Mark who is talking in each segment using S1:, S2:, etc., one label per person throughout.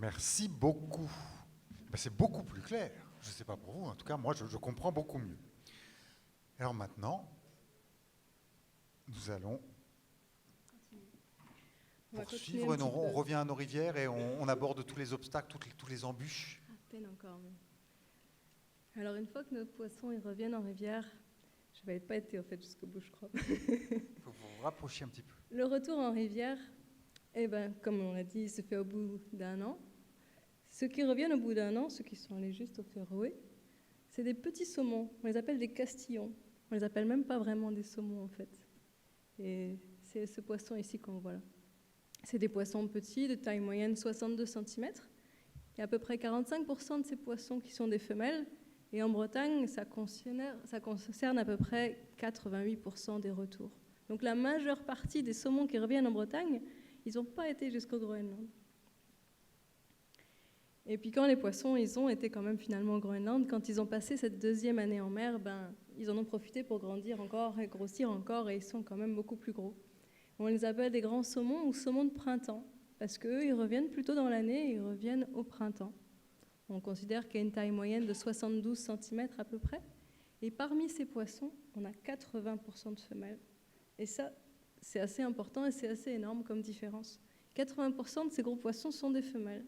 S1: Merci beaucoup. Ben, c'est beaucoup plus clair. Je ne sais pas pour vous, en tout cas, moi, je comprends beaucoup mieux. Alors maintenant, nous allons poursuivre. On revient à nos rivières et on aborde tous les obstacles, toutes les embûches.
S2: À peine encore. Mais... Alors, une fois que nos poissons ils reviennent en rivière, je ne vais pas être en fait jusqu'au bout, je crois.
S1: Il faut que vous vous rapprochiez un petit peu.
S2: Le retour en rivière, eh ben, comme on l'a dit, il se fait au bout d'un an. Ceux qui reviennent au bout d'un an, ceux qui sont allés juste au Féroé, c'est des petits saumons. On les appelle des castillons. On les appelle même pas vraiment des saumons en fait. Et c'est ce poisson ici qu'on voit là. C'est des poissons petits, de taille moyenne 62 cm. Il y a à peu près 45% de ces poissons qui sont des femelles. Et en Bretagne, ça concerne à peu près 88% des retours. Donc la majeure partie des saumons qui reviennent en Bretagne, ils n'ont pas été jusqu'au Groenland. Et puis quand les poissons, ils ont été quand même finalement au Groenland, quand ils ont passé cette deuxième année en mer, ils en ont profité pour grandir encore et grossir encore, et ils sont quand même beaucoup plus gros. On les appelle des grands saumons ou saumons de printemps, parce qu'eux, ils reviennent plutôt dans l'année et ils reviennent au printemps. On considère qu'il y a une taille moyenne de 72 cm à peu près. Et parmi ces poissons, on a 80% de femelles. Et ça, c'est assez important et c'est assez énorme comme différence. 80% de ces gros poissons sont des femelles.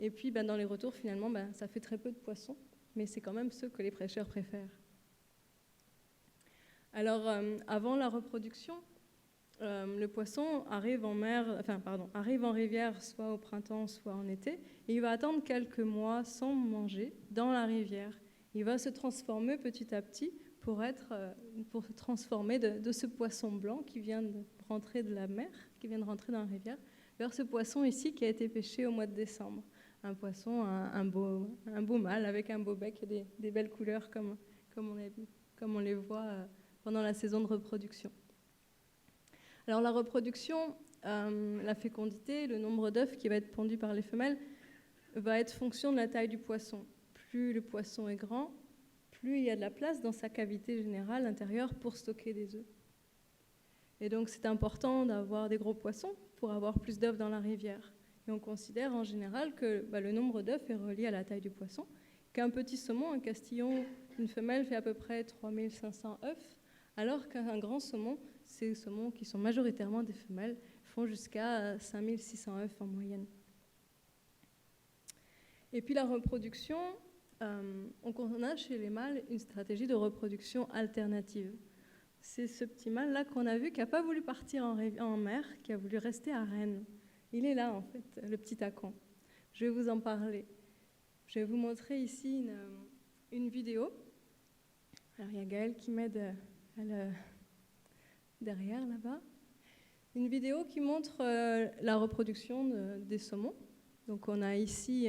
S2: Et puis, dans les retours, finalement, ça fait très peu de poissons, mais c'est quand même ceux que les pêcheurs préfèrent. Alors, avant la reproduction, le poisson arrive arrive en rivière soit au printemps, soit en été, et il va attendre quelques mois sans manger dans la rivière. Il va se transformer petit à petit pour se transformer de ce poisson blanc qui vient de rentrer de la mer, qui vient de rentrer dans la rivière, vers ce poisson ici qui a été pêché au mois de décembre. Un poisson, un beau mâle avec un beau bec et des belles couleurs comme on les voit pendant la saison de reproduction. Alors la reproduction, la fécondité, le nombre d'œufs qui va être pondu par les femelles va être fonction de la taille du poisson. Plus le poisson est grand, plus il y a de la place dans sa cavité générale intérieure pour stocker des œufs. Et donc c'est important d'avoir des gros poissons pour avoir plus d'œufs dans la rivière. Et on considère en général que le nombre d'œufs est relié à la taille du poisson, qu'un petit saumon, un castillon, une femelle fait à peu près 3500 œufs, alors qu'un grand saumon, ces saumons qui sont majoritairement des femelles, font jusqu'à 5600 œufs en moyenne. Et puis la reproduction, on a chez les mâles une stratégie de reproduction alternative. C'est ce petit mâle-là qu'on a vu qui n'a pas voulu partir en mer, qui a voulu rester à Rennes. Il est là, en fait, le petit tacon. Je vais vous en parler. Je vais vous montrer ici une vidéo. Alors, il y a Gaëlle qui m'aide derrière, là-bas. Une vidéo qui montre la reproduction des saumons. Donc, on a ici,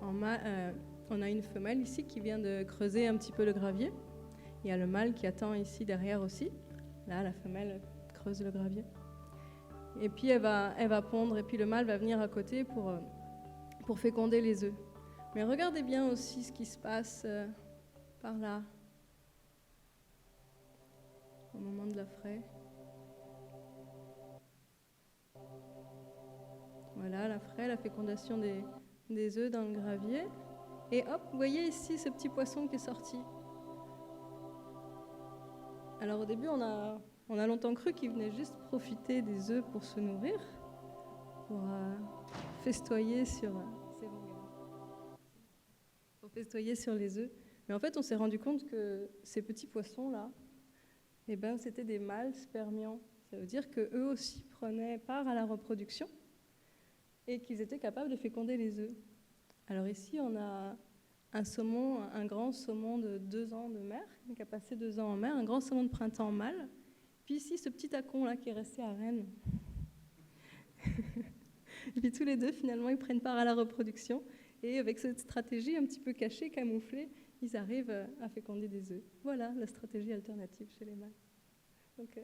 S2: on a une femelle ici qui vient de creuser un petit peu le gravier. Il y a le mâle qui attend ici derrière aussi. Là, la femelle creuse le gravier. Et puis elle va pondre, et puis le mâle va venir à côté pour féconder les œufs. Mais regardez bien aussi ce qui se passe par là, au moment de la fraie. Voilà, la fraie, la fécondation des œufs dans le gravier. Et hop, vous voyez ici ce petit poisson qui est sorti. Alors au début, on a longtemps cru qu'il venait juste profiter des œufs pour se nourrir, pour festoyer sur les œufs. Mais en fait, on s'est rendu compte que ces petits poissons-là, c'était des mâles spermiants. Ça veut dire qu'eux aussi prenaient part à la reproduction et qu'ils étaient capables de féconder les œufs. Alors ici, on a un grand saumon de 2 ans de mer, qui a passé 2 ans en mer, un grand saumon de printemps mâle. Puis ici, ce petit tacon-là qui est resté à Rennes. Et puis tous les deux, finalement, ils prennent part à la reproduction. Et avec cette stratégie un petit peu cachée, camouflée, ils arrivent à féconder des œufs. Voilà la stratégie alternative chez les mâles. Donc,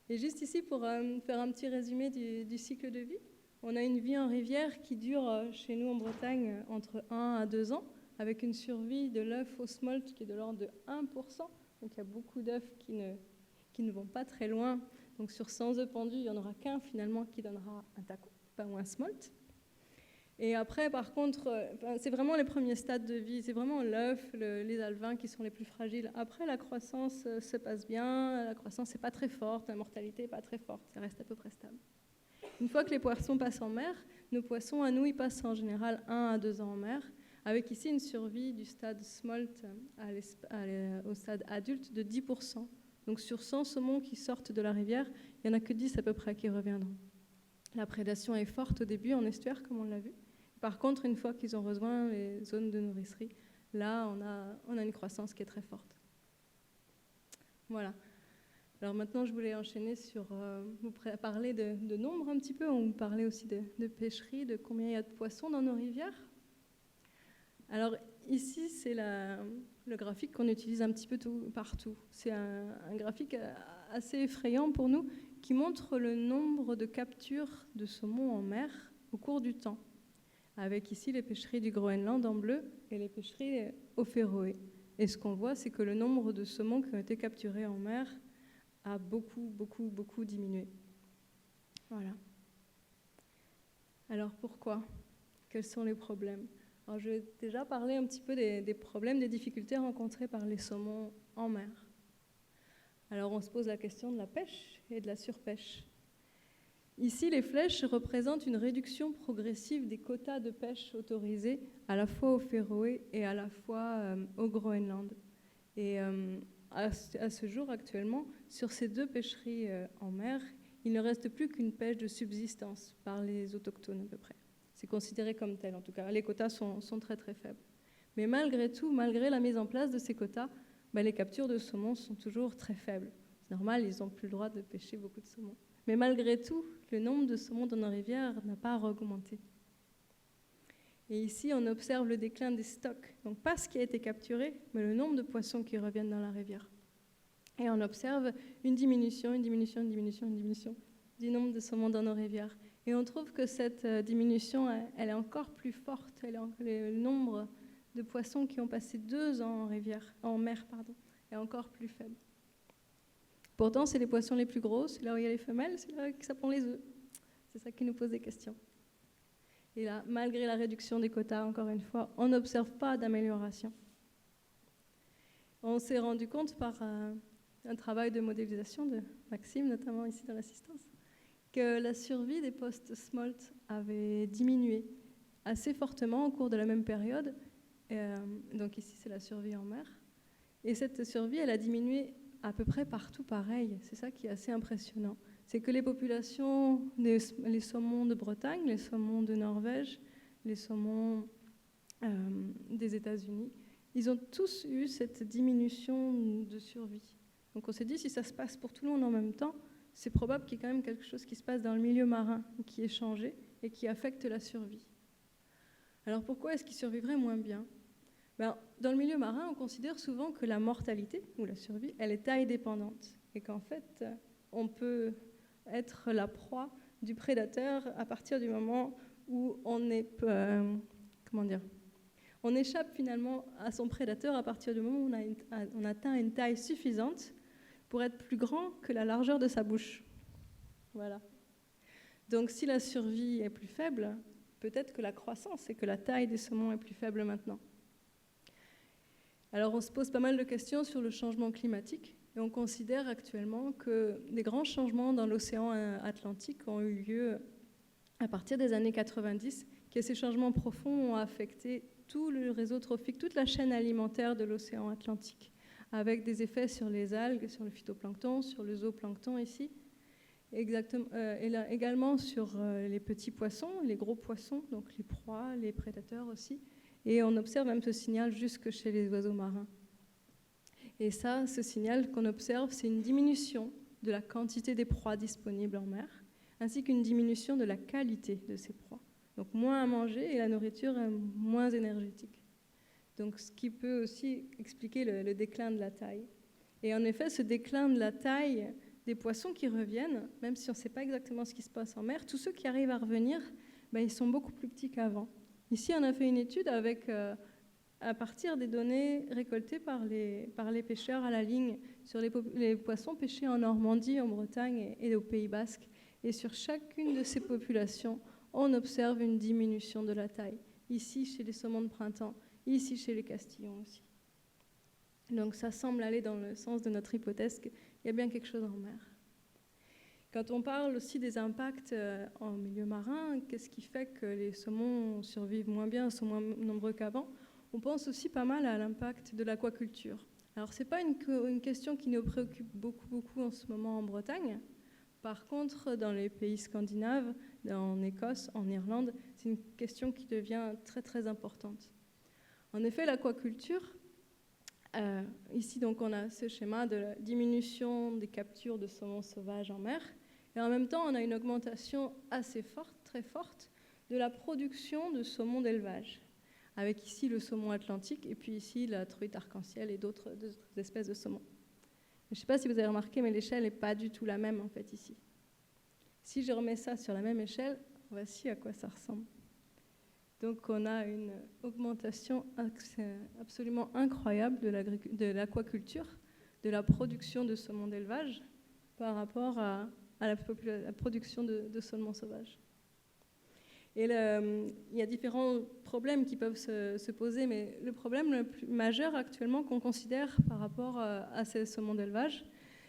S2: et juste ici, pour faire un petit résumé du cycle de vie, on a une vie en rivière qui dure, chez nous en Bretagne, entre 1 à 2 ans, avec une survie de l'œuf au smolt qui est de l'ordre de 1%. Donc il y a beaucoup d'œufs qui ne vont pas très loin. Donc sur 100 œufs pendus, il n'y en aura qu'un finalement qui donnera un tacon, pas un smolt. Et après, par contre, c'est vraiment les premiers stades de vie. C'est vraiment l'œuf, les alevins qui sont les plus fragiles. Après, la croissance se passe bien. La croissance n'est pas très forte. La mortalité n'est pas très forte. Ça reste à peu près stable. Une fois que les poissons passent en mer, nos poissons, à nous, ils passent en général 1 à 2 ans en mer, avec ici une survie du stade smolt au stade adulte de 10%. Donc sur 100 saumons qui sortent de la rivière, il n'y en a que 10 à peu près qui reviendront. La prédation est forte au début en estuaire, comme on l'a vu. Par contre, une fois qu'ils ont rejoint les zones de nourricerie, là, on a une croissance qui est très forte. Voilà. Alors maintenant, je voulais enchaîner sur vous parler de nombre un petit peu. On vous parlait aussi de pêcherie, de combien il y a de poissons dans nos rivières. Alors ici, c'est le graphique qu'on utilise un petit peu partout. C'est un graphique assez effrayant pour nous qui montre le nombre de captures de saumon en mer au cours du temps, avec ici les pêcheries du Groenland en bleu et les pêcheries aux Féroé. Et ce qu'on voit, c'est que le nombre de saumons qui ont été capturés en mer a beaucoup diminué. Voilà. Alors pourquoi? Quels sont les problèmes? Alors, je vais déjà parler un petit peu des problèmes, des difficultés rencontrées par les saumons en mer. Alors on se pose la question de la pêche et de la surpêche. Ici, les flèches représentent une réduction progressive des quotas de pêche autorisés à la fois aux Féroé et à la fois au Groenland. Et à ce jour, actuellement, sur ces 2 pêcheries en mer, il ne reste plus qu'une pêche de subsistance par les autochtones à peu près. C'est considéré comme tel, en tout cas. Les quotas sont très très faibles. Mais malgré tout, malgré la mise en place de ces quotas, les captures de saumon sont toujours très faibles. C'est normal, ils n'ont plus le droit de pêcher beaucoup de saumon. Mais malgré tout, le nombre de saumons dans nos rivières n'a pas augmenté. Et ici, on observe le déclin des stocks. Donc pas ce qui a été capturé, mais le nombre de poissons qui reviennent dans la rivière. Et on observe une diminution du nombre de saumons dans nos rivières. Et on trouve que cette diminution, elle est encore plus forte. Le nombre de poissons qui ont passé 2 ans en mer, est encore plus faible. Pourtant, c'est les poissons les plus gros, c'est là où il y a les femelles, c'est là que ça pond les œufs. C'est ça qui nous pose des questions. Et là, malgré la réduction des quotas, encore une fois, on n'observe pas d'amélioration. On s'est rendu compte par un travail de modélisation de Maxime, notamment ici dans l'assistance, que la survie des post-smolt avait diminué assez fortement au cours de la même période. Donc ici, c'est la survie en mer. Et cette survie, elle a diminué à peu près partout pareil. C'est ça qui est assez impressionnant. C'est que les populations, les saumons de Bretagne, les saumons de Norvège, les saumons des États-Unis, ils ont tous eu cette diminution de survie. Donc on s'est dit, si ça se passe pour tout le monde en même temps, c'est probable qu'il y ait quand même quelque chose qui se passe dans le milieu marin qui est changé et qui affecte la survie. Alors pourquoi est-ce qu'ils survivraient moins bien? Dans le milieu marin, on considère souvent que la mortalité, ou la survie, elle est taille dépendante. Et qu'en fait, on peut être la proie du prédateur à partir du moment où on échappe finalement à son prédateur à partir du moment où on atteint une taille suffisante pour être plus grand que la largeur de sa bouche. Voilà. Donc si la survie est plus faible, peut-être que la croissance et que la taille des saumons est plus faible maintenant. Alors on se pose pas mal de questions sur le changement climatique et on considère actuellement que des grands changements dans l'océan Atlantique ont eu lieu à partir des années 90, que ces changements profonds ont affecté tout le réseau trophique, toute la chaîne alimentaire de l'océan Atlantique, avec des effets sur les algues, sur le phytoplancton, sur le zooplancton ici, et là, également sur les petits poissons, les gros poissons, donc les proies, les prédateurs aussi. Et on observe même ce signal jusque chez les oiseaux marins. Et ça, ce signal qu'on observe, c'est une diminution de la quantité des proies disponibles en mer, ainsi qu'une diminution de la qualité de ces proies. Donc moins à manger et la nourriture est moins énergétique. Donc ce qui peut aussi expliquer le déclin de la taille. Et en effet, ce déclin de la taille des poissons qui reviennent, même si on ne sait pas exactement ce qui se passe en mer, tous ceux qui arrivent à revenir, ils sont beaucoup plus petits qu'avant. Ici, on a fait une étude à partir des données récoltées par les pêcheurs à la ligne sur les poissons pêchés en Normandie, en Bretagne et au Pays Basque. Et sur chacune de ces populations, on observe une diminution de la taille. Ici, chez les saumons de printemps, ici, chez les castillons aussi. Donc ça semble aller dans le sens de notre hypothèse qu'il y a bien quelque chose en mer. Quand on parle aussi des impacts en milieu marin, qu'est-ce qui fait que les saumons survivent moins bien, sont moins nombreux qu'avant? On pense aussi pas mal à l'impact de l'aquaculture. Alors ce n'est pas une question qui nous préoccupe beaucoup en ce moment en Bretagne. Par contre, dans les pays scandinaves, en Écosse, en Irlande, c'est une question qui devient très importante. En effet, l'aquaculture, ici donc on a ce schéma de la diminution des captures de saumons sauvages en mer, et en même temps on a une augmentation assez forte, très forte, de la production de saumons d'élevage, avec ici le saumon atlantique et puis ici la truite arc-en-ciel et d'autres espèces de saumons. Je ne sais pas si vous avez remarqué, mais l'échelle n'est pas du tout la même en fait ici. Si je remets ça sur la même échelle, voici à quoi ça ressemble. Donc on a une augmentation absolument incroyable de l'aquaculture, de la production de saumons d'élevage par rapport à la production de saumons sauvages. Et il y a différents problèmes qui peuvent se poser, mais le problème le plus majeur actuellement qu'on considère par rapport à ces saumons d'élevage,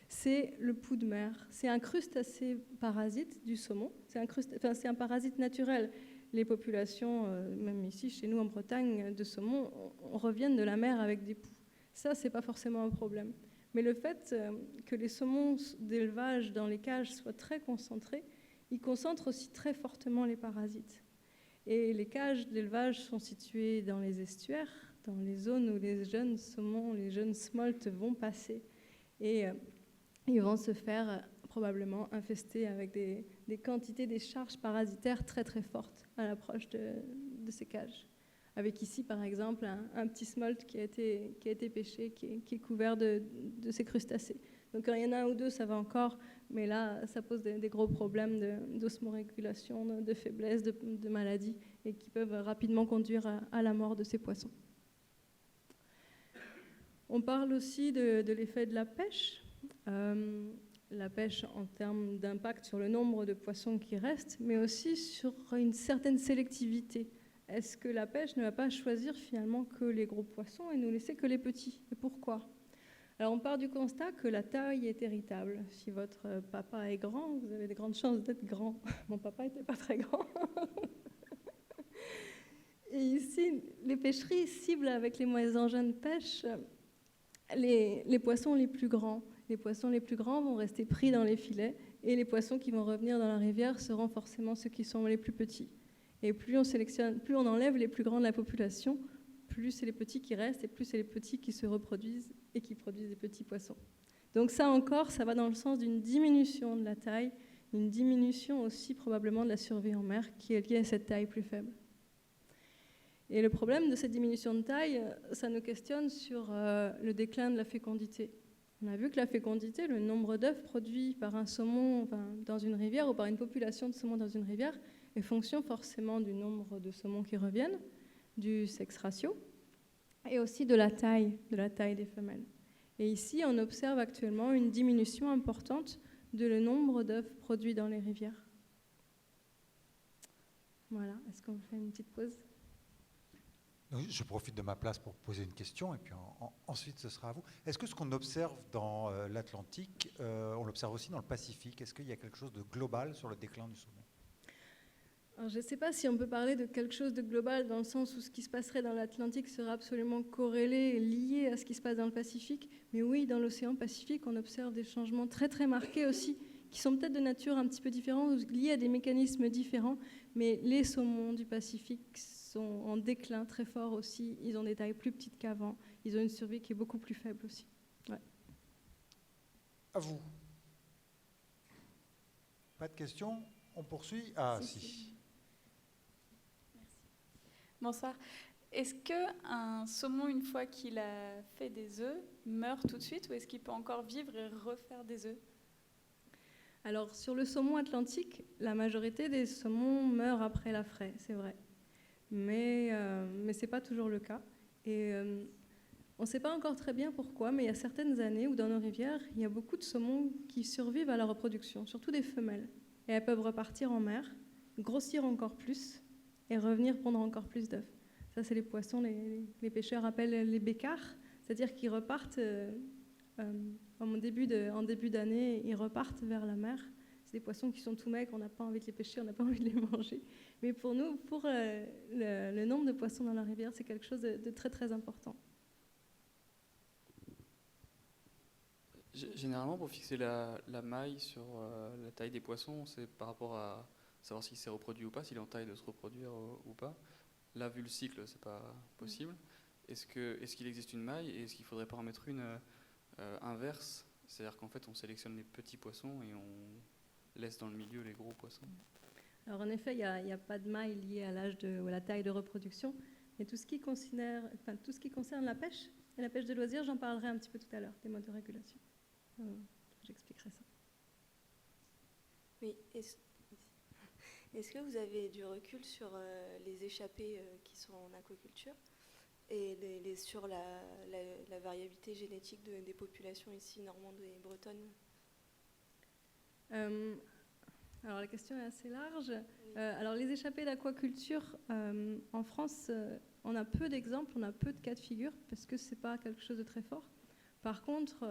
S2: c'est le poux de mer. C'est un crustacé parasite du saumon. C'est un parasite naturel. Les populations, même ici, chez nous en Bretagne, de saumon, on reviennent de la mer avec des poux. Ça, c'est pas forcément un problème. Mais le fait que les saumons d'élevage dans les cages soient très concentrés, ils concentrent aussi très fortement les parasites. Et les cages d'élevage sont situées dans les estuaires, dans les zones où les jeunes saumons, les jeunes smolts vont passer. Et ils vont se faire probablement infester avec des quantités, des charges parasitaires très fortes à l'approche de ces cages. Avec ici, par exemple, un petit smolt qui a été pêché, qui est couvert de ces crustacés. Donc quand il y en a un ou deux, ça va encore, mais là, ça pose des gros problèmes d'osmorégulation, de faiblesse, de maladies, et qui peuvent rapidement conduire à la mort de ces poissons. On parle aussi de l'effet de la pêche. La pêche en termes d'impact sur le nombre de poissons qui restent, mais aussi sur une certaine sélectivité. Est-ce que la pêche ne va pas choisir finalement que les gros poissons et nous laisser que les petits? Et pourquoi? Alors on part du constat que la taille est héritable. Si votre papa est grand, vous avez de grandes chances d'être grand. Mon papa n'était pas très grand. Et ici, les pêcheries ciblent avec les engins de pêche les poissons les plus grands. Les poissons les plus grands vont rester pris dans les filets et les poissons qui vont revenir dans la rivière seront forcément ceux qui sont les plus petits. Et plus on enlève les plus grands de la population, plus c'est les petits qui restent et plus c'est les petits qui se reproduisent et qui produisent des petits poissons. Donc ça encore, ça va dans le sens d'une diminution de la taille, une diminution aussi probablement de la survie en mer qui est liée à cette taille plus faible. Et le problème de cette diminution de taille, ça nous questionne sur le déclin de la fécondité. On a vu que la fécondité, le nombre d'œufs produits par un saumon dans une rivière ou par une population de saumons dans une rivière, est fonction forcément du nombre de saumons qui reviennent, du sexe ratio, et aussi de la taille des femelles. Et ici, on observe actuellement une diminution importante de le nombre d'œufs produits dans les rivières. Voilà, est-ce qu'on fait une petite pause ?
S1: Je profite de ma place pour poser une question et puis ensuite ce sera à vous. Est-ce que ce qu'on observe dans l'Atlantique, on l'observe aussi dans le Pacifique? Est-ce qu'il y a quelque chose de global sur le déclin du saumon?
S2: Alors, je ne sais pas si on peut parler de quelque chose de global dans le sens où ce qui se passerait dans l'Atlantique serait absolument corrélé et lié à ce qui se passe dans le Pacifique. Mais oui, dans l'océan Pacifique, on observe des changements très marqués aussi, qui sont peut-être de nature un petit peu différente, liés à des mécanismes différents. Mais les saumons du Pacifique sont en déclin très fort aussi. Ils ont des tailles plus petites qu'avant. Ils ont une survie qui est beaucoup plus faible aussi. Ouais.
S1: À vous. Pas de questions? On poursuit? Ah, si.
S3: Bonsoir. Est-ce qu'un saumon, une fois qu'il a fait des œufs, meurt tout de suite ou est-ce qu'il peut encore vivre et refaire des œufs?
S2: Alors, sur le saumon atlantique, la majorité des saumons meurent après la fraie, c'est vrai. Mais ce n'est pas toujours le cas. Et on ne sait pas encore très bien pourquoi, mais il y a certaines années où dans nos rivières, il y a beaucoup de saumons qui survivent à la reproduction, surtout des femelles. Et elles peuvent repartir en mer. grossir encore plus et revenir pondre encore plus d'œufs. Ça, c'est les poissons, les pêcheurs appellent les bécards, c'est-à-dire qu'ils repartent en début d'année, ils repartent vers la mer. C'est des poissons qui sont tout maigres, on n'a pas envie de les pêcher, on n'a pas envie de les manger. Mais pour nous, pour le nombre de poissons dans la rivière, c'est quelque chose de très très important.
S4: Généralement, pour fixer la maille sur la taille des poissons, c'est par rapport à savoir s'il s'est reproduit ou pas, s'il est en taille de se reproduire ou pas. Là, vu le cycle, c'est pas possible. Est-ce qu'il existe une maille et est-ce qu'il ne faudrait pas en mettre une inverse? C'est-à-dire qu'en fait, on sélectionne les petits poissons et on laisse dans le milieu les gros poissons.
S2: Alors en effet, il n'y a pas de maille liée à l'âge ou à la taille de reproduction, mais tout ce qui concerne la pêche et la pêche de loisirs, j'en parlerai un petit peu tout à l'heure, des modes de régulation. J'expliquerai ça.
S5: Oui. Est-ce que vous avez du recul sur les échappées qui sont en aquaculture et sur la variabilité génétique des populations ici, normandes et bretonnes?
S2: Alors la question est assez large. Alors les échappées d'aquaculture, en France, on a peu d'exemples, on a peu de cas de figure, parce que ce n'est pas quelque chose de très fort. Par contre,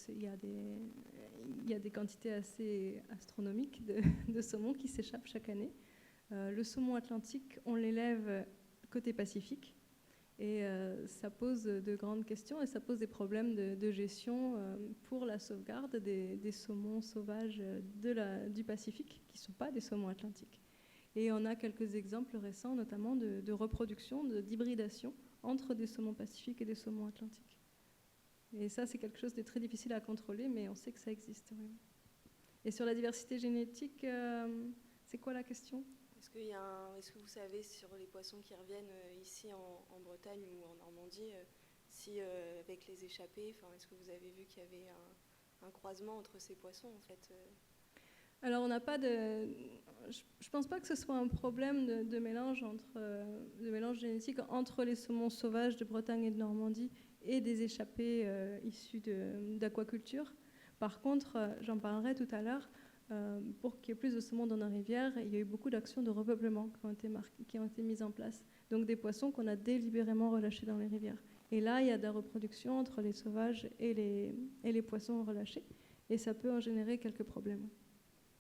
S2: il y a des quantités assez astronomiques de saumon qui s'échappent chaque année. Le saumon atlantique, on l'élève côté Pacifique. Et ça pose de grandes questions et ça pose des problèmes de gestion pour la sauvegarde des saumons sauvages du Pacifique, qui ne sont pas des saumons atlantiques. Et on a quelques exemples récents, notamment de reproduction, d'hybridation entre des saumons pacifiques et des saumons atlantiques. Et ça, c'est quelque chose de très difficile à contrôler, mais on sait que ça existe. Oui. Et sur la diversité génétique, c'est quoi la question ?
S5: Est-ce que vous savez sur les poissons qui reviennent ici en Bretagne ou en Normandie, si avec les échappées, est-ce que vous avez vu qu'il y avait un croisement entre ces poissons en fait
S2: Alors on n'a pas de... Je pense pas que ce soit un problème de mélange génétique entre les saumons sauvages de Bretagne et de Normandie et des échappées issues d'aquaculture. Par contre, j'en parlerai tout à l'heure, pour qu'il y ait plus de saumon dans nos rivières, il y a eu beaucoup d'actions de repeuplement qui ont été mises en place. Donc des poissons qu'on a délibérément relâchés dans les rivières. Et là, il y a de la reproduction entre les sauvages et les poissons relâchés. Et ça peut en générer quelques problèmes.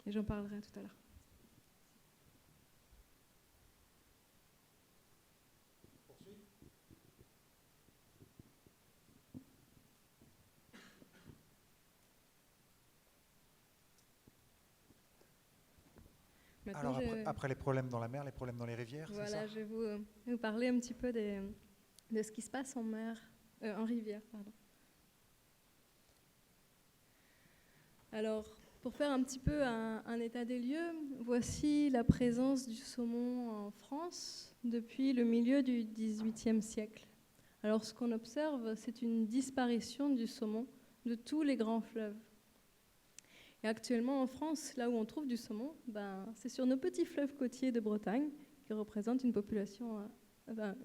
S2: Et j'en parlerai tout à l'heure.
S1: Alors après les problèmes dans la mer, les problèmes dans les rivières,
S2: voilà,
S1: c'est ça?
S2: je vais vous parler un petit peu de ce qui se passe en rivière. Pardon. Alors, pour faire un petit peu un état des lieux, voici la présence du saumon en France depuis le milieu du XVIIIe siècle. Alors, ce qu'on observe, c'est une disparition du saumon de tous les grands fleuves. Et actuellement, en France, là où on trouve du saumon, c'est sur nos petits fleuves côtiers de Bretagne, qui représentent une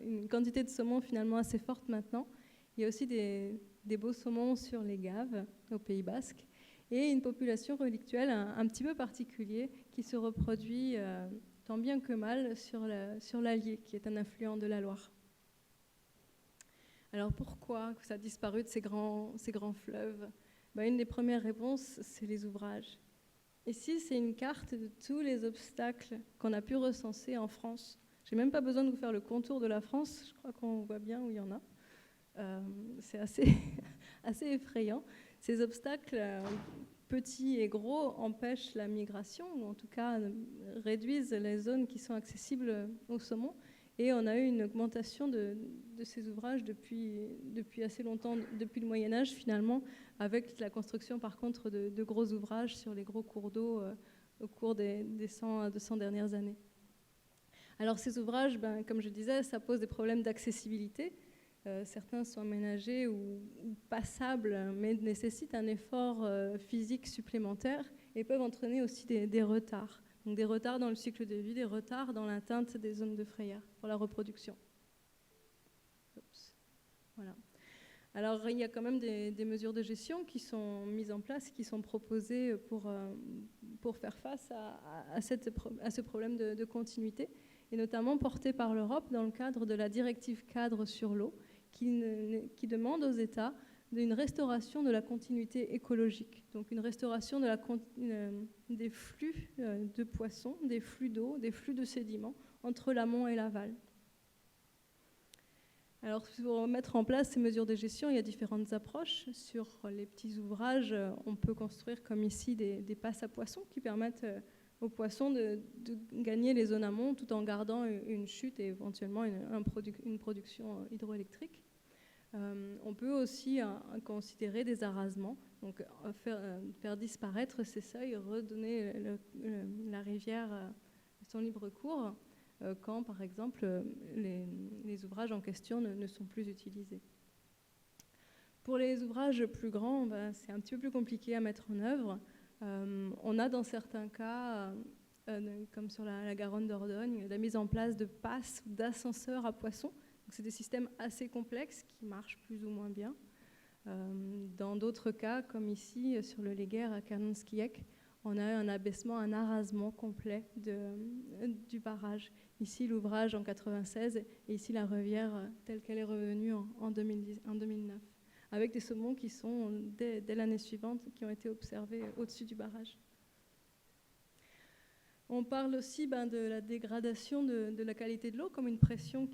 S2: une quantité de saumon finalement assez forte maintenant. Il y a aussi des beaux saumons sur les Gaves, au Pays Basque, et une population relictuelle un petit peu particulière qui se reproduit tant bien que mal sur l'Allier, qui est un affluent de la Loire. Alors pourquoi ça a disparu de ces grands fleuves ? Une des premières réponses, c'est les ouvrages. Ici, c'est une carte de tous les obstacles qu'on a pu recenser en France. Je n'ai même pas besoin de vous faire le contour de la France, je crois qu'on voit bien où il y en a. C'est assez effrayant. Ces obstacles, petits et gros, empêchent la migration, ou en tout cas réduisent les zones qui sont accessibles au saumon. Et on a eu une augmentation de ces ouvrages depuis assez longtemps, depuis le Moyen-Âge finalement, avec la construction par contre de gros ouvrages sur les gros cours d'eau au cours des 100 dernières années. Alors ces ouvrages, comme je disais, ça pose des problèmes d'accessibilité. Certains sont aménagés ou passables, mais nécessitent un effort physique supplémentaire et peuvent entraîner aussi des retards. Donc des retards dans le cycle de vie, des retards dans l'atteinte des zones de frayère pour la reproduction. Voilà. Alors, il y a quand même des mesures de gestion qui sont mises en place, qui sont proposées pour faire face à ce problème de continuité, et notamment portées par l'Europe dans le cadre de la directive cadre sur l'eau, qui demande aux États une restauration de la continuité écologique, donc une restauration des flux de poissons, des flux d'eau, des flux de sédiments entre l'amont et l'aval. Alors, pour mettre en place ces mesures de gestion, il y a différentes approches. Sur les petits ouvrages, on peut construire, comme ici, des passes à poissons qui permettent aux poissons de gagner les zones amont tout en gardant une chute et éventuellement une production hydroélectrique. On peut aussi considérer des arasements, donc faire disparaître ces seuils, redonner la rivière son libre cours, quand, par exemple, les ouvrages en question ne sont plus utilisés. Pour les ouvrages plus grands, c'est un petit peu plus compliqué à mettre en œuvre. On a dans certains cas, comme sur la Garonne d'Ordogne, la mise en place de passes ou d'ascenseurs à poissons. C'est des systèmes assez complexes qui marchent plus ou moins bien. Dans d'autres cas, comme ici, sur le Léguerre à Kanonskiek, on a un abaissement, un arasement complet du barrage. Ici, l'ouvrage en 96 et ici, la rivière telle qu'elle est revenue en 2009, avec des saumons qui sont, dès l'année suivante, qui ont été observés au-dessus du barrage. On parle aussi de la dégradation de la qualité de l'eau comme une pression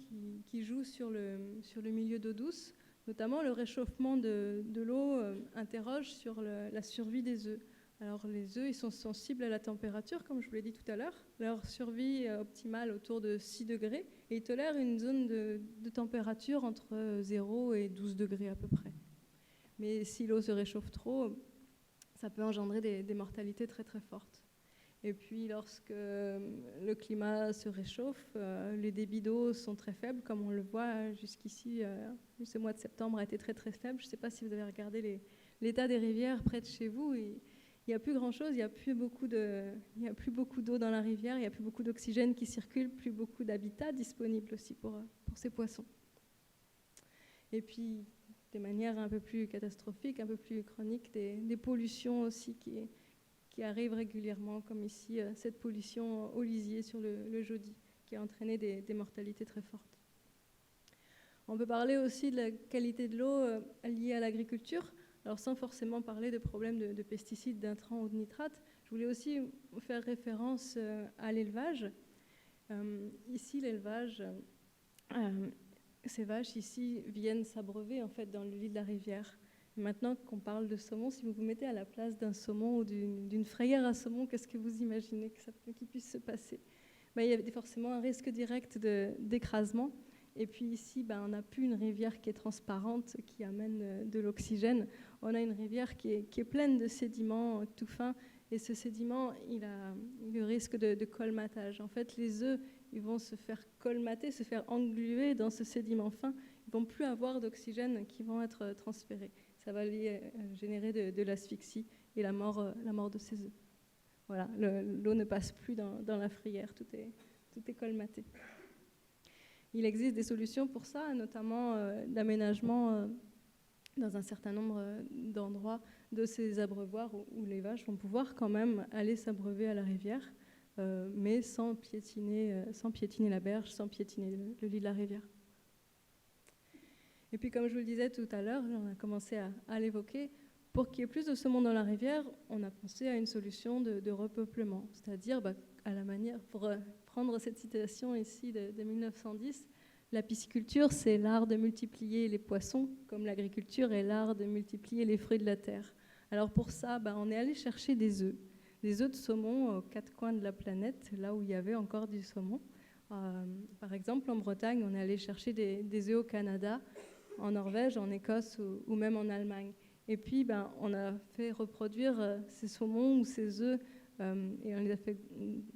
S2: qui joue sur le milieu d'eau douce. Notamment, le réchauffement de l'eau interroge sur la survie des œufs. Alors, les œufs, ils sont sensibles à la température, comme je vous l'ai dit tout à l'heure. Leur survie est optimale autour de 6 degrés et ils tolèrent une zone de température entre 0 et 12 degrés à peu près. Mais si l'eau se réchauffe trop, ça peut engendrer des mortalités très très fortes. Et puis, lorsque le climat se réchauffe, les débits d'eau sont très faibles, comme on le voit jusqu'ici. Ce mois de septembre a été très très faible. Je ne sais pas si vous avez regardé l'état des rivières près de chez vous. Il n'y a plus grand-chose, il n'y a plus beaucoup d'eau dans la rivière, il n'y a plus beaucoup d'oxygène qui circule, plus beaucoup d'habitat disponible aussi pour ces poissons. Et puis, de manière un peu plus catastrophique, un peu plus chronique, des pollutions aussi qui arrivent régulièrement, comme ici, cette pollution au lisier sur le Jodi, qui a entraîné des mortalités très fortes. On peut parler aussi de la qualité de l'eau liée à l'agriculture. Alors, sans forcément parler de problèmes de pesticides, d'intrants ou de nitrates, je voulais aussi faire référence à l'élevage. Ici, l'élevage, ces vaches ici viennent s'abreuver en fait dans le lit de la rivière. Et maintenant qu'on parle de saumon, si vous vous mettez à la place d'un saumon ou d'une frayère à saumon, qu'est-ce que vous imaginez qu'il puisse se passer? Il y a forcément un risque direct d'écrasement. Et puis ici, on n'a plus une rivière qui est transparente, qui amène de l'oxygène. On a une rivière qui est pleine de sédiments tout fins. Et ce sédiment, il a le risque de colmatage. En fait, les œufs, ils vont se faire colmater, se faire engluer dans ce sédiment fin. Ils ne vont plus avoir d'oxygène qui vont être transférés. Ça va générer de l'asphyxie et la mort de ces œufs. Voilà, l'eau ne passe plus dans la frayère, tout est colmaté. Il existe des solutions pour ça, notamment l'aménagement dans un certain nombre d'endroits de ces abreuvoirs où les vaches vont pouvoir quand même aller s'abreuver à la rivière, mais sans piétiner la berge, sans piétiner le lit de la rivière. Et puis, comme je vous le disais tout à l'heure, on a commencé à l'évoquer, pour qu'il y ait plus de saumon dans la rivière, on a pensé à une solution de repeuplement, c'est-à-dire à la manière, pour prendre cette citation ici de 1910, la pisciculture, c'est l'art de multiplier les poissons, comme l'agriculture est l'art de multiplier les fruits de la terre. Alors pour ça, on est allé chercher des œufs de saumon aux 4 coins de la planète, là où il y avait encore du saumon. Par exemple, en Bretagne, on est allé chercher des œufs au Canada, en Norvège, en Écosse ou même en Allemagne. Et puis, on a fait reproduire ces saumons ou ces œufs et on les a fait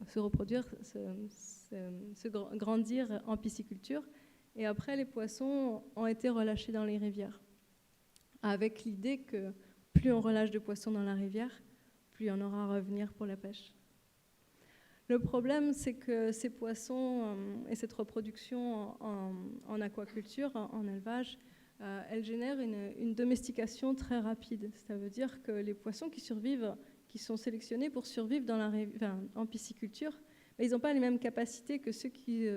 S2: se reproduire, se grandir en pisciculture. Et après, les poissons ont été relâchés dans les rivières, avec l'idée que plus on relâche de poissons dans la rivière, plus il y en aura à revenir pour la pêche. Le problème, c'est que ces poissons et cette reproduction en aquaculture, en élevage, elle génère une domestication très rapide. Ça veut dire que les poissons qui survivent, qui sont sélectionnés pour survivre en pisciculture, ils n'ont pas les mêmes capacités que ceux qui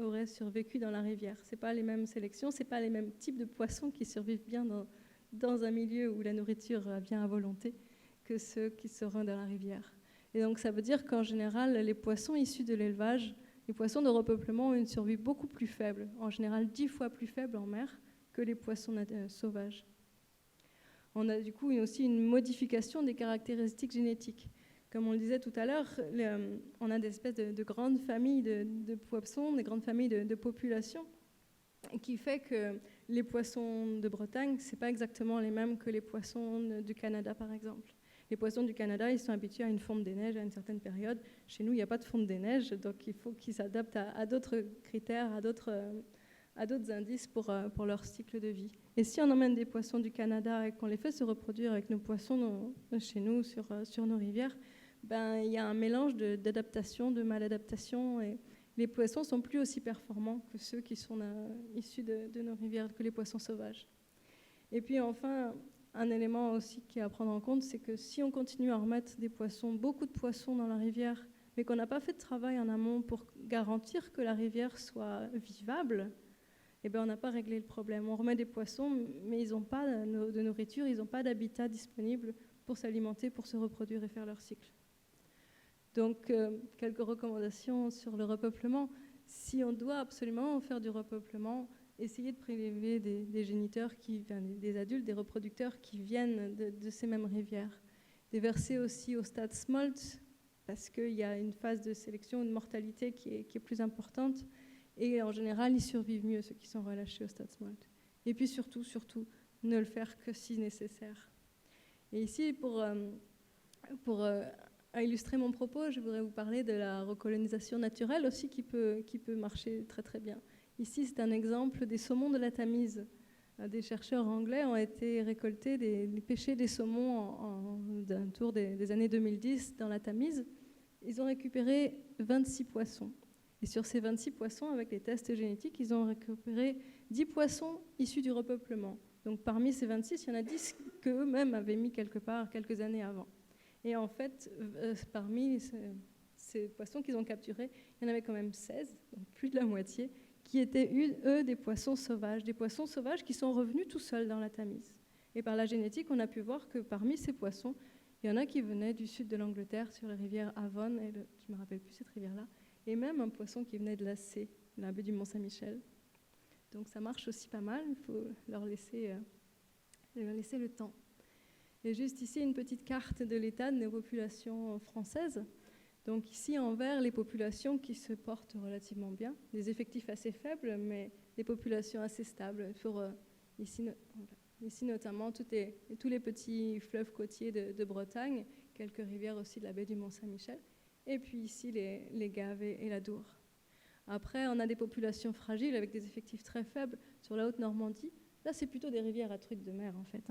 S2: auraient survécu dans la rivière. Ce n'est pas les mêmes sélections, ce n'est pas les mêmes types de poissons qui survivent bien dans un milieu où la nourriture vient à volonté que ceux qui seront dans la rivière. Et donc ça veut dire qu'en général, les poissons issus de l'élevage, les poissons de repeuplement ont une survie beaucoup plus faible, en général 10 fois plus faible en mer que les poissons sauvages. On a du coup aussi une modification des caractéristiques génétiques. Comme on le disait tout à l'heure, on a des espèces de grandes familles de poissons, des grandes familles de populations, qui fait que les poissons de Bretagne, ce n'est pas exactement les mêmes que les poissons du Canada, par exemple. Les poissons du Canada, ils sont habitués à une fonte des neiges à une certaine période. Chez nous, il n'y a pas de fonte des neiges, donc il faut qu'ils s'adaptent à d'autres critères, à d'autres indices pour leur cycle de vie. Et si on emmène des poissons du Canada et qu'on les fait se reproduire avec nos poissons chez nous, sur nos rivières, il y a un mélange d'adaptation, de maladaptation, et les poissons sont plus aussi performants que ceux qui sont issus de nos rivières, que les poissons sauvages. Et puis enfin, un élément aussi qui est à prendre en compte, c'est que si on continue à remettre beaucoup de poissons dans la rivière, mais qu'on n'a pas fait de travail en amont pour garantir que la rivière soit vivable, on n'a pas réglé le problème. On remet des poissons, mais ils n'ont pas de nourriture, ils n'ont pas d'habitat disponible pour s'alimenter, pour se reproduire et faire leur cycle. Donc, quelques recommandations sur le repeuplement. Si on doit absolument faire du repeuplement, essayer de prélever des géniteurs, des adultes, des reproducteurs qui viennent de ces mêmes rivières. Déverser aussi au stade smolt, parce qu'il y a une phase de sélection, une mortalité qui est plus importante. Et en général, ils survivent mieux, ceux qui sont relâchés au stade smolt. Et puis surtout, ne le faire que si nécessaire. Et ici, pour illustrer mon propos, je voudrais vous parler de la recolonisation naturelle aussi qui peut marcher très très bien. Ici, c'est un exemple des saumons de la Tamise. Des chercheurs anglais ont été récoltés pêchés des saumons d'un tour des années 2010 dans la Tamise. Ils ont récupéré 26 poissons. Et sur ces 26 poissons, avec les tests génétiques, ils ont récupéré 10 poissons issus du repeuplement. Donc parmi ces 26, il y en a 10 qu'eux-mêmes avaient mis quelque part quelques années avant. Et en fait, parmi ces poissons qu'ils ont capturés, il y en avait quand même 16, donc plus de la moitié, qui étaient, eux, des poissons sauvages qui sont revenus tout seuls dans la Tamise. Et par la génétique, on a pu voir que parmi ces poissons, il y en a qui venaient du sud de l'Angleterre, sur la rivière Avon, et je ne me rappelle plus cette rivière-là, et même un poisson qui venait de la C, la baie du Mont-Saint-Michel. Donc ça marche aussi pas mal, il faut leur laisser le temps. Et juste ici, une petite carte de l'état des populations françaises. Donc ici, en vert, les populations qui se portent relativement bien, des effectifs assez faibles, mais des populations assez stables. Ici notamment, tous les petits fleuves côtiers de Bretagne, quelques rivières aussi de la baie du Mont-Saint-Michel, et puis ici, les Gaves et la Dour. Après, on a des populations fragiles avec des effectifs très faibles sur la Haute-Normandie. Là, c'est plutôt des rivières à trucs de mer, en fait.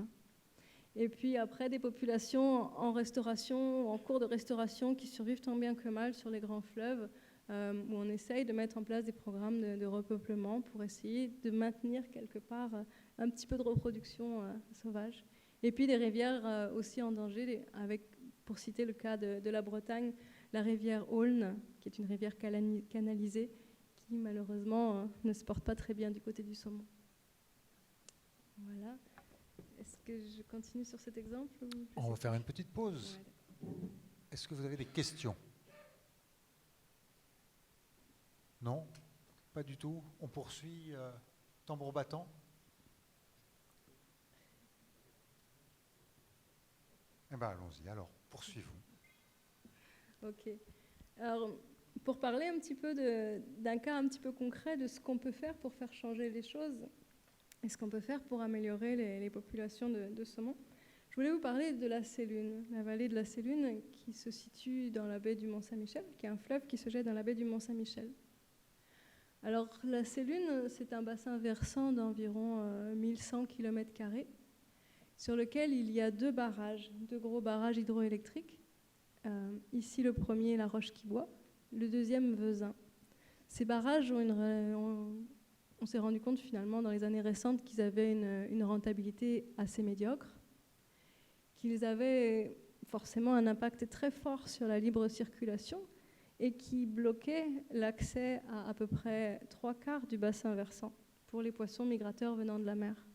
S2: Et puis après, des populations en restauration, en cours de restauration, qui survivent tant bien que mal sur les grands fleuves, où on essaye de mettre en place des programmes de repeuplement pour essayer de maintenir quelque part un petit peu de reproduction sauvage. Et puis des rivières aussi en danger, pour citer le cas de la Bretagne, la rivière Aulne, qui est une rivière canalisée, qui malheureusement ne se porte pas très bien du côté du saumon. Voilà. Est-ce que je continue sur cet exemple ou
S1: On va faire une petite pause.
S2: Ouais.
S1: Est-ce que vous avez des questions? Non? Pas du tout. On poursuit tambour battant. Eh bien, allons-y. Alors, poursuivons.
S2: Ok. Alors, pour parler un petit peu d'un cas un petit peu concret de ce qu'on peut faire pour faire changer les choses et ce qu'on peut faire pour améliorer les populations de saumon, je voulais vous parler de la Sélune, la vallée de la Sélune qui se situe dans la baie du Mont-Saint-Michel, qui est un fleuve qui se jette dans la baie du Mont-Saint-Michel. Alors, la Sélune, c'est un bassin versant d'environ 1100 km², sur lequel il y a deux gros barrages hydroélectriques. Ici, le premier, la Roche-qui-Boit, le deuxième, Vezin. Ces barrages ont on s'est rendu compte finalement dans les années récentes qu'ils avaient une rentabilité assez médiocre, qu'ils avaient forcément un impact très fort sur la libre circulation et qui bloquaient l'accès à peu près 3/4 du bassin versant pour les poissons migrateurs venant de la mer.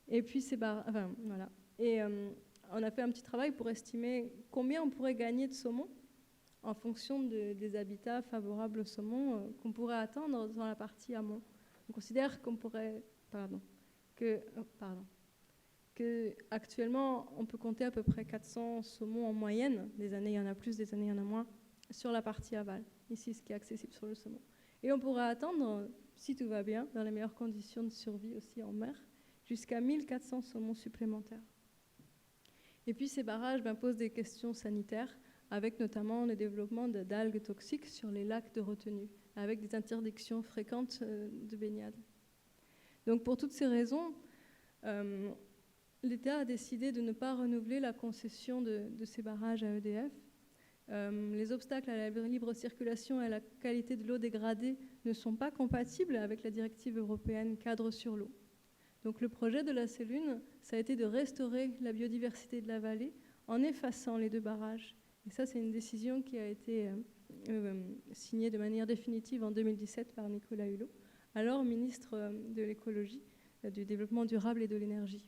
S2: Et puis voilà. Et on a fait un petit travail pour estimer combien on pourrait gagner de saumon en fonction des habitats favorables au saumon qu'on pourrait attendre dans la partie amont. On considère que actuellement on peut compter à peu près 400 saumons en moyenne. Des années il y en a plus, des années il y en a moins, sur la partie aval, ici ce qui est accessible sur le saumon. Et on pourrait attendre, si tout va bien, dans les meilleures conditions de survie aussi en mer, jusqu'à 1400 saumons supplémentaires. Et puis ces barrages posent des questions sanitaires, avec notamment le développement d'algues toxiques sur les lacs de retenue, avec des interdictions fréquentes de baignade. Donc pour toutes ces raisons, l'État a décidé de ne pas renouveler la concession de ces barrages à EDF. Les obstacles à la libre circulation et à la qualité de l'eau dégradée ne sont pas compatibles avec la directive européenne cadre sur l'eau. Donc le projet de la Célune, ça a été de restaurer la biodiversité de la vallée en effaçant les 2 barrages. Et ça, c'est une décision qui a été signée de manière définitive en 2017 par Nicolas Hulot, alors ministre de l'écologie, du développement durable et de l'énergie.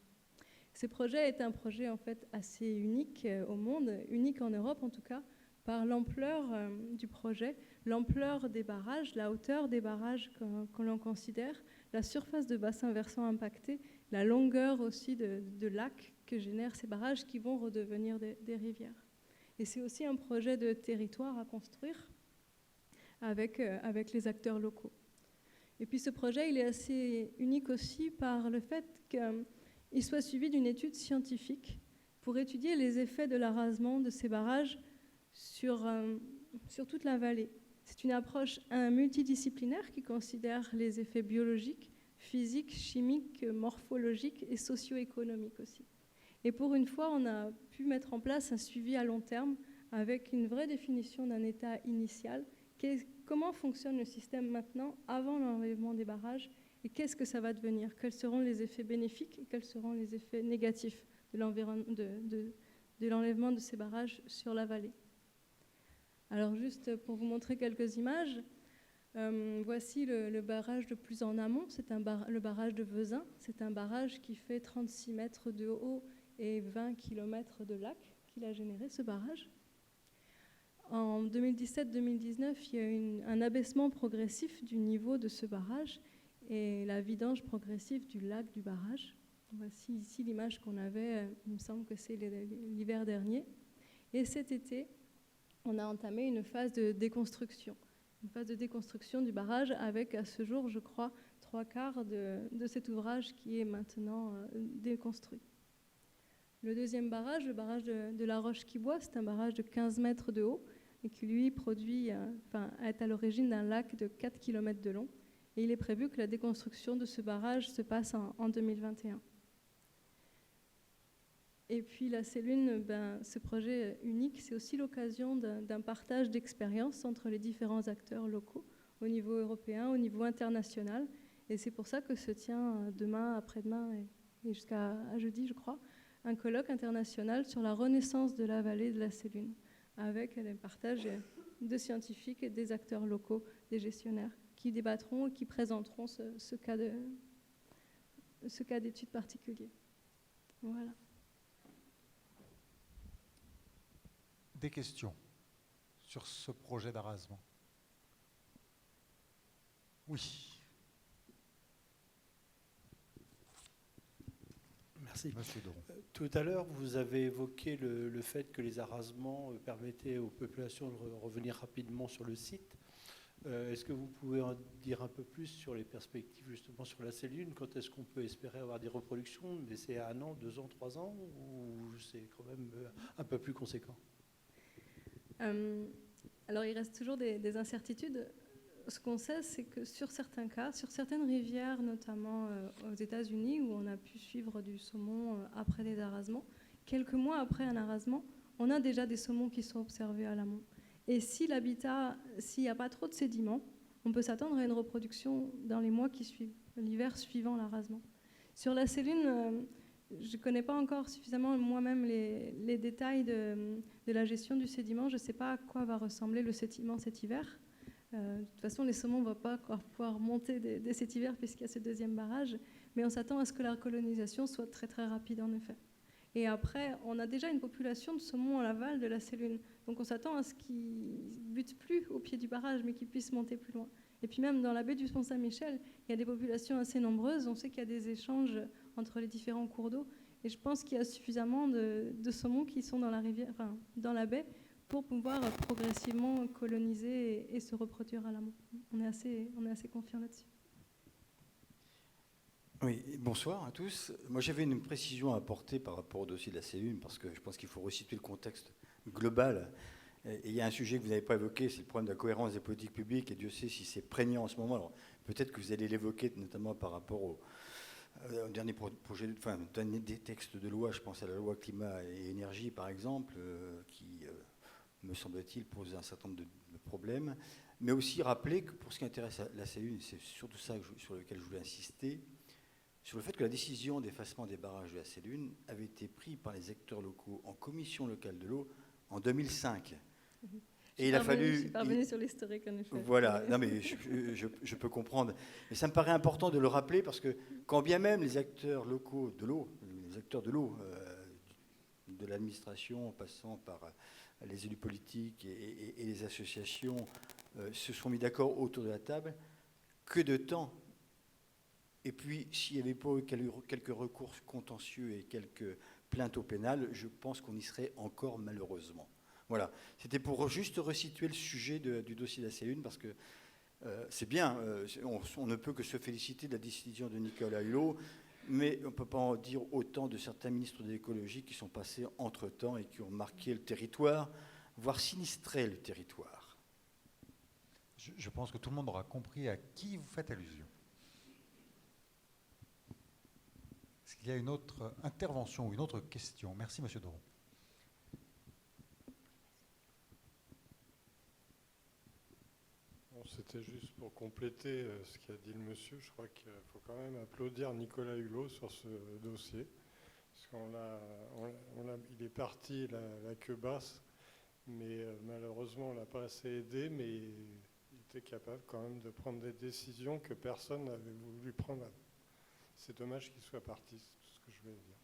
S2: Ce projet est un projet en fait assez unique au monde, unique en Europe en tout cas, par l'ampleur du projet, l'ampleur des barrages, la hauteur des barrages que l'on considère, la surface de bassin versant impacté, la longueur aussi de lacs que génèrent ces barrages qui vont redevenir des rivières. Et c'est aussi un projet de territoire à construire avec les acteurs locaux. Et puis ce projet, il est assez unique aussi par le fait qu'il soit suivi d'une étude scientifique pour étudier les effets de l'arasement de ces barrages sur toute la vallée. C'est une approche multidisciplinaire qui considère les effets biologiques, physiques, chimiques, morphologiques et socio-économiques aussi. Et pour une fois, on a pu mettre en place un suivi à long terme avec une vraie définition d'un état initial. Comment fonctionne le système maintenant, avant l'enlèvement des barrages, et qu'est-ce que ça va devenir? Quels seront les effets bénéfiques et quels seront les effets négatifs de l'enlèvement de ces barrages sur la vallée? Alors juste pour vous montrer quelques images, voici le barrage le plus en amont, c'est le barrage de Vezin. C'est un barrage qui fait 36 mètres de haut et 20 km de lac qu'il a généré, ce barrage. En 2017-2019, il y a eu un abaissement progressif du niveau de ce barrage et la vidange progressive du lac du barrage. Voici ici l'image qu'on avait, il me semble que c'est l'hiver dernier. Et cet été, on a entamé une phase de déconstruction. Une phase de déconstruction du barrage avec, à ce jour, je crois, 3/4 de cet ouvrage qui est maintenant déconstruit. Le deuxième barrage, le barrage de la Roche-qui-Boit, c'est un barrage de 15 mètres de haut et qui, lui, est à l'origine d'un lac de 4 km de long. Et il est prévu que la déconstruction de ce barrage se passe en 2021. Et puis la Célune, ce projet unique, c'est aussi l'occasion d'un partage d'expériences entre les différents acteurs locaux, au niveau européen, au niveau international. Et c'est pour ça que se tient demain, après-demain et jusqu'à jeudi, je crois, un colloque international sur la renaissance de la vallée de la Célune, avec un partage de scientifiques et des acteurs locaux, des gestionnaires, qui débattront et qui présenteront ce cas d'étude particulier. Voilà.
S1: Des questions sur ce projet d'arasement? Oui.
S6: Merci.
S1: Monsieur Doron.
S6: Tout à l'heure, vous avez évoqué le fait que les arasements permettaient aux populations de revenir rapidement sur le site. Est-ce que vous pouvez en dire un peu plus sur les perspectives justement sur la Célune? Quand est-ce qu'on peut espérer avoir des reproductions? Mais c'est à 1 an, 2 ans, 3 ans ou c'est quand même un peu plus conséquent?
S2: Alors il reste toujours des incertitudes. Ce qu'on sait, c'est que sur certains cas, sur certaines rivières, notamment aux États-Unis, où on a pu suivre du saumon après des arasements, quelques mois après un arasement, on a déjà des saumons qui sont observés à l'amont. Et si l'habitat, s'il n'y a pas trop de sédiments, on peut s'attendre à une reproduction dans les mois qui suivent, l'hiver suivant l'arasement. Sur la cellule, je ne connais pas encore suffisamment moi-même les détails de la gestion du sédiment. Je ne sais pas à quoi va ressembler le sédiment cet hiver. De toute façon, les saumons ne vont pas encore pouvoir monter dès cet hiver puisqu'il y a ce deuxième barrage. Mais on s'attend à ce que la colonisation soit très très rapide en effet. Et après, on a déjà une population de saumons à l'aval de la cellule. Donc on s'attend à ce qu'ils ne butent plus au pied du barrage, mais qu'ils puissent monter plus loin. Et puis même dans la baie du Pont-Saint-Michel, il y a des populations assez nombreuses. On sait qu'il y a des échanges entre les différents cours d'eau. Et je pense qu'il y a suffisamment de saumons qui sont dans la rivière, enfin, dans la baie, pour pouvoir progressivement coloniser et se reproduire à l'amont. On est assez confiant là-dessus.
S7: Oui, bonsoir à tous. Moi, j'avais une précision à apporter par rapport au dossier de la cellule, parce que je pense qu'il faut resituer le contexte global. Et il y a un sujet que vous n'avez pas évoqué, c'est le problème de la cohérence des politiques publiques, et Dieu sait si c'est prégnant en ce moment. Alors, peut-être que vous allez l'évoquer, notamment par rapport au dernier projet, enfin, dernier des textes de loi, je pense à la loi climat et énergie, par exemple, qui, me semble-t-il, pose un certain nombre de problèmes. Mais aussi rappeler que pour ce qui intéresse la cellule, c'est surtout ça sur lequel je voulais insister, sur le fait que la décision d'effacement des barrages de la Cellune avait été prise par les acteurs locaux en commission locale de l'eau en 2005. Et il a fallu...
S2: Je suis parvenue sur l'historique, en effet.
S7: Voilà, non mais je peux comprendre. Mais ça me paraît important de le rappeler parce que quand bien même les acteurs locaux de l'eau, les acteurs de l'eau, de l'administration, en passant par les élus politiques et les associations, se sont mis d'accord autour de la table, que de temps. Et puis, s'il n'y avait pas eu quelques recours contentieux et quelques plaintes au pénal, je pense qu'on y serait encore malheureusement. Voilà, c'était pour juste resituer le sujet du dossier de la C1, parce que c'est bien, on ne peut que se féliciter de la décision de Nicolas Hulot, mais on ne peut pas en dire autant de certains ministres de l'écologie qui sont passés entre-temps et qui ont marqué le territoire, voire sinistré le territoire.
S1: Je pense que tout le monde aura compris à qui vous faites allusion. Est-ce qu'il y a une autre intervention ou une autre question? Merci, Monsieur Doron.
S8: Bon, c'était juste pour compléter ce qu'a dit le monsieur. Je crois qu'il faut quand même applaudir Nicolas Hulot sur ce dossier. Parce il est parti la queue basse, mais malheureusement, on ne l'a pas assez aidé, mais il était capable quand même de prendre des décisions que personne n'avait voulu prendre. C'est dommage qu'il soit parti, c'est tout ce que je voulais dire.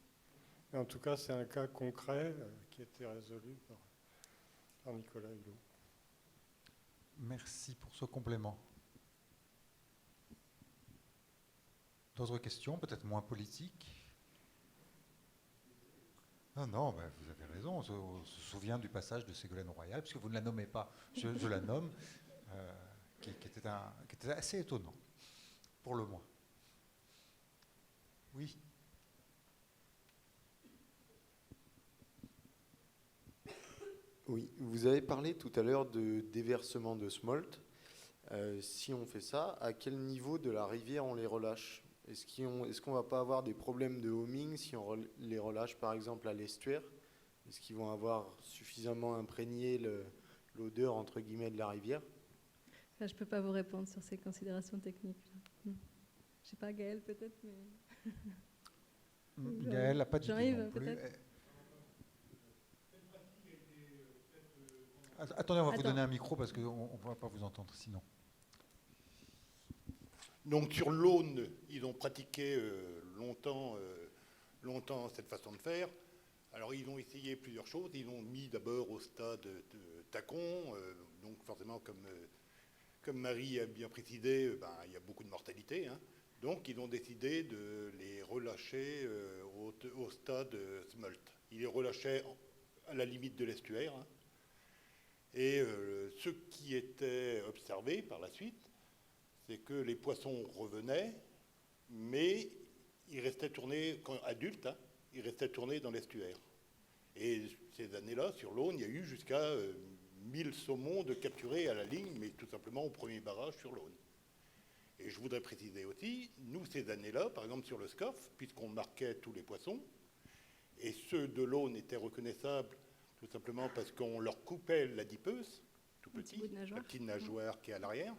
S8: Mais en tout cas, c'est un cas concret qui a été résolu par Nicolas Hulot.
S1: Merci pour ce complément. D'autres questions, peut-être moins politiques? Non, ben vous avez raison. On se souvient du passage de Ségolène Royal, puisque vous ne la nommez pas, je la nomme, qui était assez étonnant, pour le moins. Oui.
S9: Oui, vous avez parlé tout à l'heure de déversement de smolt. Si on fait ça, à quel niveau de la rivière on les relâche? Est-ce qu'on ne va pas avoir des problèmes de homing si on les relâche par exemple à l'estuaire? Est-ce qu'ils vont avoir suffisamment imprégné l'odeur entre guillemets de la rivière?
S2: Ça, je ne peux pas vous répondre sur ces considérations techniques. Je ne sais pas, Gaël peut-être, mais...
S1: Gaël n'a pas dit non plus. Attendez, on va vous donner un micro parce qu'on ne va pas vous entendre sinon.
S10: Donc sur l'Aune, ils ont pratiqué longtemps cette façon de faire. Alors ils ont essayé plusieurs choses. Ils ont mis d'abord au stade de tacon. Donc forcément, comme Marie a bien précisé, il y a beaucoup de mortalité. Hein. Donc ils ont décidé de les relâcher au stade smolt. Ils les relâchaient à la limite de l'estuaire. Hein. Et ce qui était observé par la suite, c'est que les poissons revenaient, mais ils restaient tournés, quand adultes, hein, ils restaient tournés dans l'estuaire. Et ces années-là, sur l'Aune, il y a eu jusqu'à 1000 saumons de capturés à la ligne, mais tout simplement au premier barrage sur l'Aune. Et je voudrais préciser aussi, nous, ces années-là, par exemple sur le SCOF, puisqu'on marquait tous les poissons, et ceux de l'Aune étaient reconnaissables tout simplement parce qu'on leur coupait l'adipeuse, tout petit, la petite nageoire qui est à l'arrière,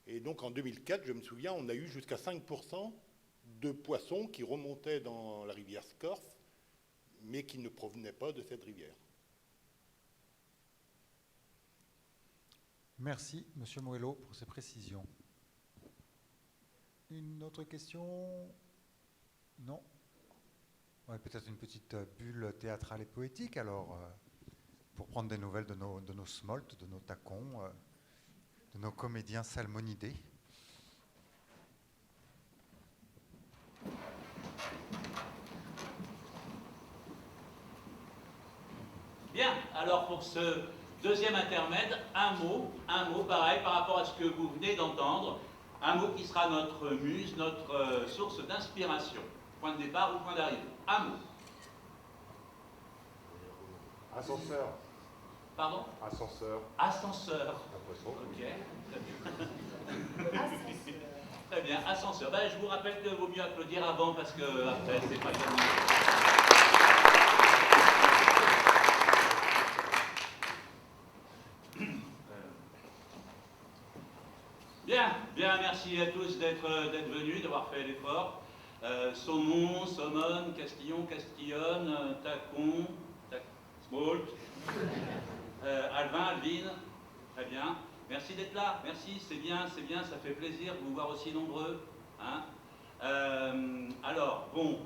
S10: Et donc en 2004, je me souviens, on a eu jusqu'à 5% de poissons qui remontaient dans la rivière Scorff, mais qui ne provenaient pas de cette rivière.
S1: Merci, Monsieur Moello, pour ces précisions. Une autre question? Non? Ouais, peut-être une petite bulle théâtrale et poétique, alors, pour prendre des nouvelles de nos smolts, de nos tacons, de nos comédiens salmonidés.
S11: Bien, alors pour ce deuxième intermède, un mot pareil par rapport à ce que vous venez d'entendre, un mot qui sera notre muse, notre source d'inspiration. Point de départ ou point d'arrivée. Un mot.
S12: Ascenseur.
S11: Pardon?
S12: Ascenseur.
S11: Ascenseur. Ok, très bien. Très bien, ascenseur. Ben, je vous rappelle qu'il vaut mieux applaudir avant parce que après, c'est pas gagné. Bien, merci à tous d'être venus, d'avoir fait l'effort. Saumon, Saumon, Castillon, Castillonne, Tacon, Smolt, Alvin, Alvine, très bien. Merci d'être là, merci, c'est bien, ça fait plaisir de vous voir aussi nombreux. Hein. Alors, bon,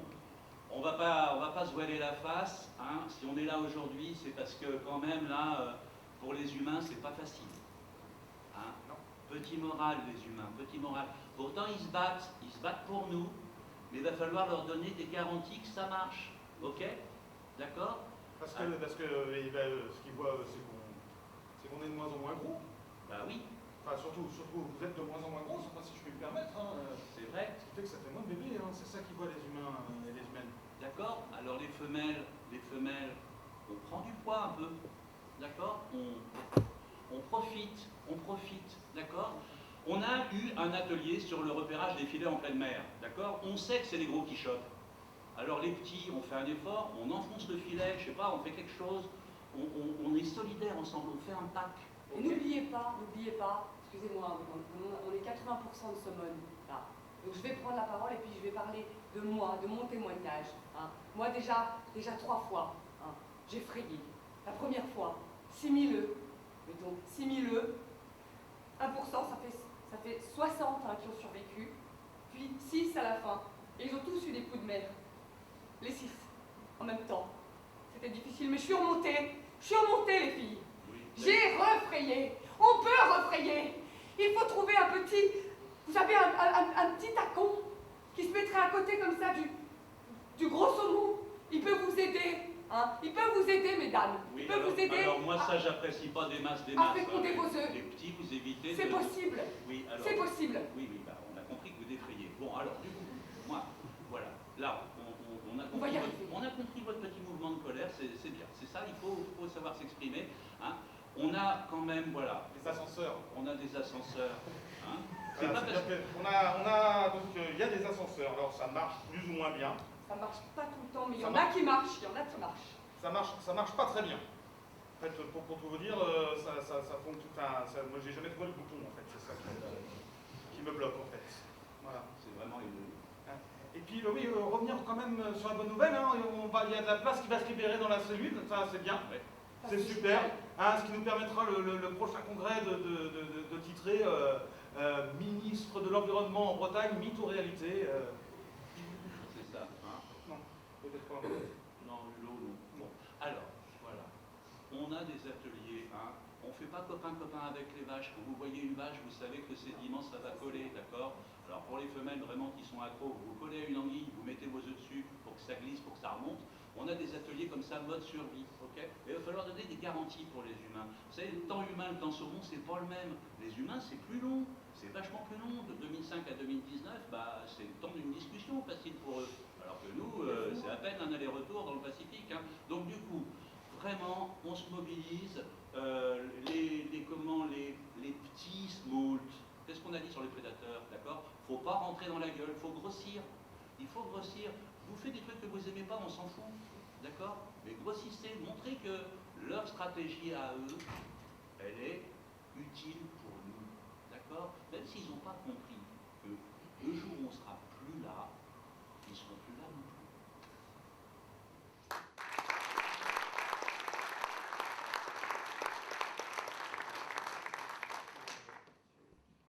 S11: on va pas se voiler la face. Hein. Si on est là aujourd'hui, c'est parce que quand même, là, pour les humains, c'est pas facile. Hein. Petit moral, les humains, petit moral. Pourtant, ils se battent pour nous, mais il va falloir leur donner des garanties que ça marche. Ok? D'accord?
S13: Parce que ce qu'ils voient, c'est qu'on est de moins en moins gros.
S11: Bah oui.
S13: Enfin, surtout, vous êtes de moins en moins gros, enfin, si je puis me permettre. Hein,
S11: c'est vrai.
S13: Ce qui fait que ça fait moins de bébés, hein, c'est ça qu'ils voient les humains et les humaines.
S11: D'accord? Alors les femelles, on prend du poids un peu. D'accord? On profite, d'accord? On a eu un atelier sur le repérage des filets en pleine mer, d'accord? On sait que c'est les gros qui chopent. Alors les petits, on fait un effort, on enfonce le filet, je sais pas, on fait quelque chose, on est solidaires ensemble, on fait un pack.
S14: Et n'oubliez pas, excusez-moi, on est 80% de Saumon, là. Donc je vais prendre la parole et puis je vais parler de moi, de mon témoignage. Hein. Moi déjà 3 fois, hein, j'ai frayé. La première fois, 6000 œufs. Mettons, 6000 œufs, 1%, ça fait 60 hein, qui ont survécu, puis 6 à la fin. Et ils ont tous eu des coups de mer. Les 6, en même temps. C'était difficile, mais je suis remontée, les filles.
S11: Oui,
S14: j'ai refrayé. On peut refrayer. Il faut trouver un petit, vous savez, un petit tacon qui se mettrait à côté comme ça du gros saumon. Il peut vous aider. Hein. Il peut vous aider, mesdames.
S11: Oui,
S14: il peut vous aider.
S11: Alors moi, ça, j'apprécie pas des masses.
S14: À féconder vos œufs.
S11: Les petits, vous évitez.
S14: C'est possible.
S11: Oui, alors.
S14: C'est possible.
S11: Oui, bah, on a compris que vous défrayez. Bon, alors, du coup, moi, voilà. Là, on a compris votre petit mouvement de colère. C'est bien. C'est ça, il faut savoir s'exprimer. Hein. On a quand même, voilà.
S13: Des ascenseurs.
S11: On a des ascenseurs. Hein.
S13: Voilà, donc il y a des ascenseurs. Alors ça marche plus ou moins bien.
S14: Ça marche pas tout le temps, mais il y en a qui marchent,
S13: Ça marche pas très bien. En fait, pour tout vous dire, ça fonctionne. Moi, j'ai jamais trouvé le bouton, en fait. C'est ça qui me bloque, en fait. Voilà.
S11: C'est vraiment une.
S13: Et puis, oui, revenir quand même sur la bonne nouvelle. Hein, il y a de la place qui va se libérer dans la cellule. Ça, c'est bien. Ouais. C'est super. Hein, ce qui nous permettra le prochain congrès de titrer ministre de l'Environnement en Bretagne, mythe ou réalité.
S11: C'est ça. Hein.
S13: Non, peut-être pas.
S11: Non, l'eau, non. Bon, alors, voilà. On a des ateliers, hein. On ne fait pas copain-copain avec les vaches. Quand vous voyez une vache, vous savez que le sédiment, ça va coller, d'accord? Alors pour les femelles vraiment qui sont accros, vous collez à une anguille, vous mettez vos œufs dessus pour que ça glisse, pour que ça remonte. On a des ateliers comme ça, mode survie, ok? Et il va falloir donner des garanties pour les humains. Vous savez, le temps humain, le temps saumon, c'est pas le même. Les humains, c'est plus long, c'est vachement plus long. De 2005 à 2019, bah, c'est le temps d'une discussion facile pour eux. Alors que nous, c'est à peine un aller-retour dans le Pacifique. Hein. Donc du coup, vraiment, on se mobilise. Les petits smolt. Qu'est-ce qu'on a dit sur les prédateurs, d'accord? Faut pas rentrer dans la gueule, faut grossir. Il faut grossir. Vous faites des trucs que vous aimez pas, on s'en fout, d'accord? Mais grossissez, montrez que leur stratégie à eux, elle est utile pour nous, d'accord? Mais